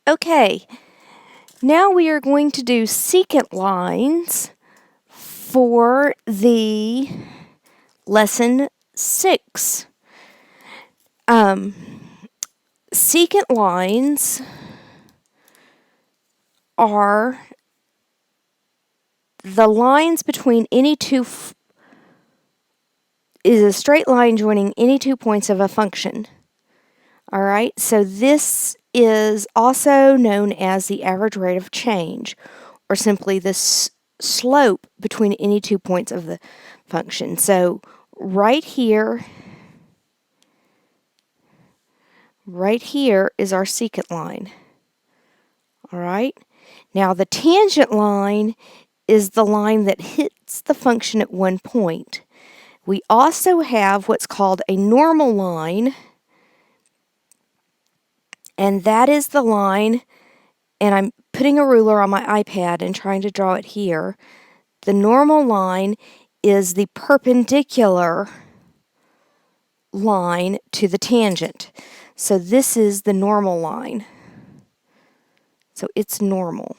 Okay, now we are going to do secant lines for the lesson 6. Secant lines are the lines between any two is a straight line joining any 2 points of a function. All right, so this is also known as the average rate of change, or simply the slope between any 2 points of the function. So right here is our secant line. All right, now the tangent line is the line that hits the function at one point. We also have what's called a normal line, and that is the line, and I'm putting a ruler on my iPad and trying to draw it here. The normal line is the perpendicular line to the tangent. So this is the normal line. So it's normal.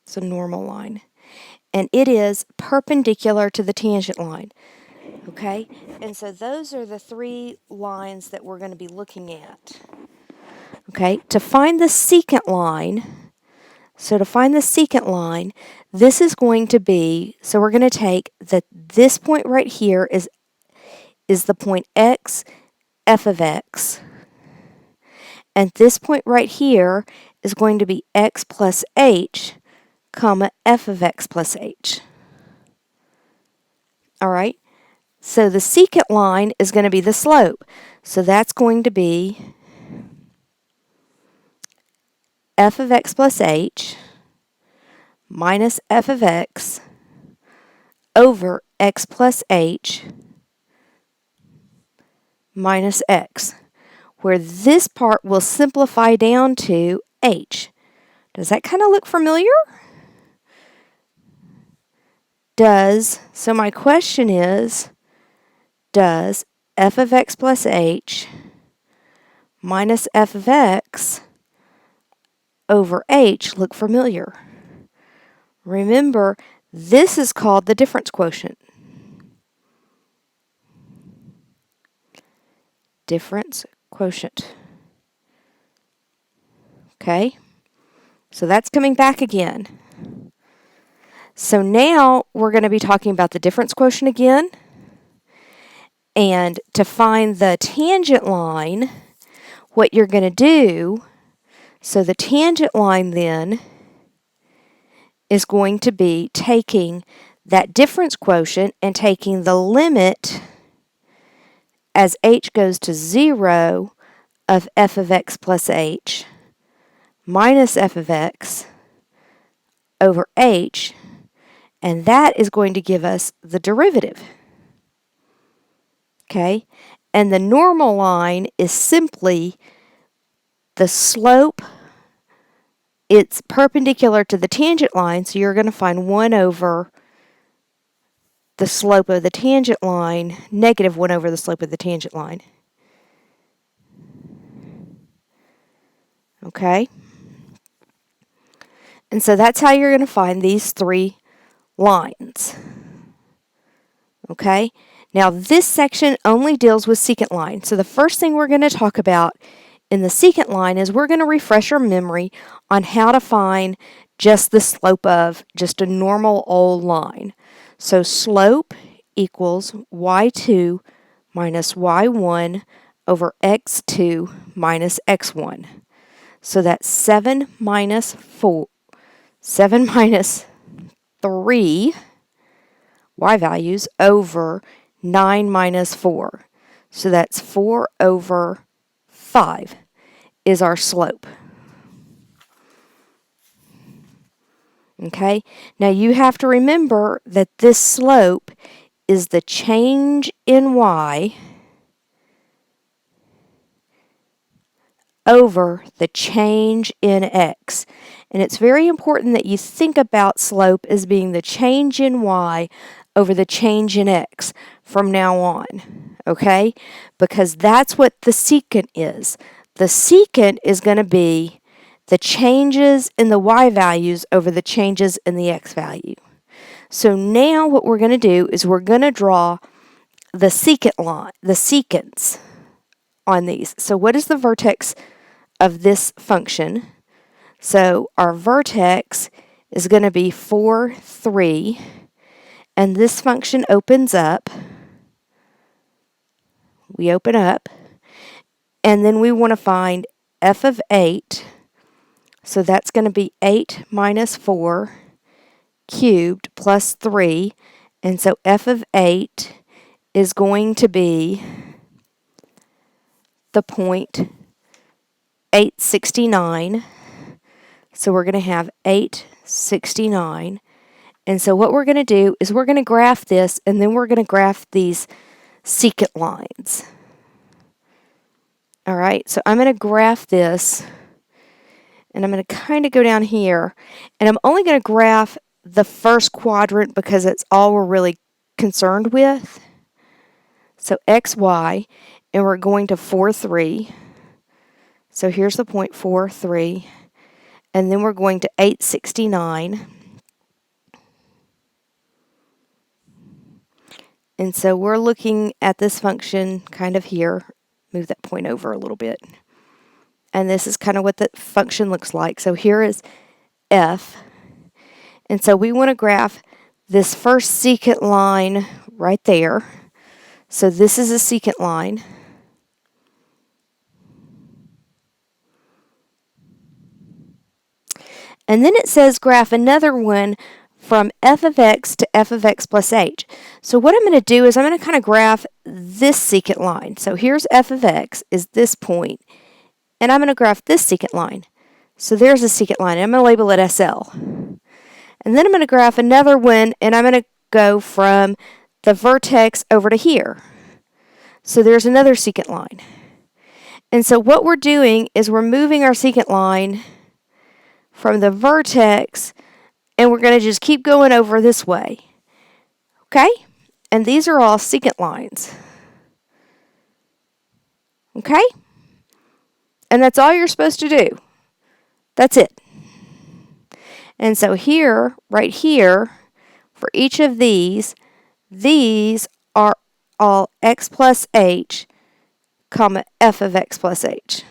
It's a normal line. And it is perpendicular to the tangent line. Okay? And so those are the 3 lines that we're going to be looking at. Okay? To find the secant line, this is going to be, so we're going to take this point right here is the point x, f of x. And this point right here is going to be x plus h, comma, f of x plus h. All right? So the secant line is going to be the slope. So that's going to be f of x plus h minus f of x over x plus h minus x, where this part will simplify down to h. Does that kind of look familiar? So my question is, does f of x plus h minus f of x over h look familiar? Remember, this is called the difference quotient. Difference quotient. Okay? So that's coming back again. So now we're going to be talking about the difference quotient again. And to find the tangent line, what you're going to do, so the tangent line then is going to be taking that difference quotient and taking the limit as h goes to 0 of f of x plus h minus f of x over h, and that is going to give us the derivative. Okay? And the normal line is simply the slope. It's perpendicular to the tangent line, so you're going to find 1 over the slope of the tangent line, negative 1 over the slope of the tangent line. Okay? And so that's how you're going to find these 3 lines. Okay? Now this section only deals with secant line. So the first thing we're going to talk about in the secant line is we're going to refresh our memory on how to find just the slope of just a normal old line. So slope equals y2 minus y1 over x2 minus x1. So that's 7 minus 3 y values over 9 minus 4. So that's 4 over 5 is our slope. Okay, now you have to remember that this slope is the change in y over the change in x. And it's very important that you think about slope as being the change in y over the change in x from now on, okay? Because that's what the secant is. The secant is going to be the changes in the y values over the changes in the x value. So now what we're going to do is we're going to draw the secant line, the secants on these. So what is the vertex of this function? So our vertex is going to be 4, 3, and this function opens up. We open up, and then we want to find f of 8. So that's going to be 8 minus 4 cubed plus 3. And so f of 8 is going to be the point 869. So we're going to have 869. And so what we're going to do is we're going to graph this, and then we're going to graph these secant lines. All right, so I'm going to graph this, and I'm going to kind of go down here, and I'm only going to graph the first quadrant because it's all we're really concerned with. So x, y, and we're going to 4, 3. So here's the point 4, 3, and then we're going to 869. And so we're looking at this function kind of here. Move that point over a little bit. And this is kind of what the function looks like. So here is f. And so we want to graph this first secant line right there. So this is a secant line. And then it says graph another one from f of x to f of x plus h. So what I'm going to do is I'm going to kind of graph this secant line. So here's f of x is this point, and I'm going to graph this secant line. So there's a secant line, and I'm going to label it SL. And then I'm going to graph another one, and I'm going to go from the vertex over to here. So there's another secant line. And so what we're doing is we're moving our secant line from the vertex, and we're going to just keep going over this way. Okay? And these are all secant lines. Okay? And that's all you're supposed to do. That's it. And so here, right here, for each of these are all x plus h, comma f of x plus h.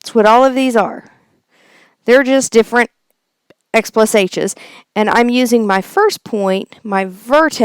That's what all of these are. They're just different x plus h's. And I'm using my first point, my vertex,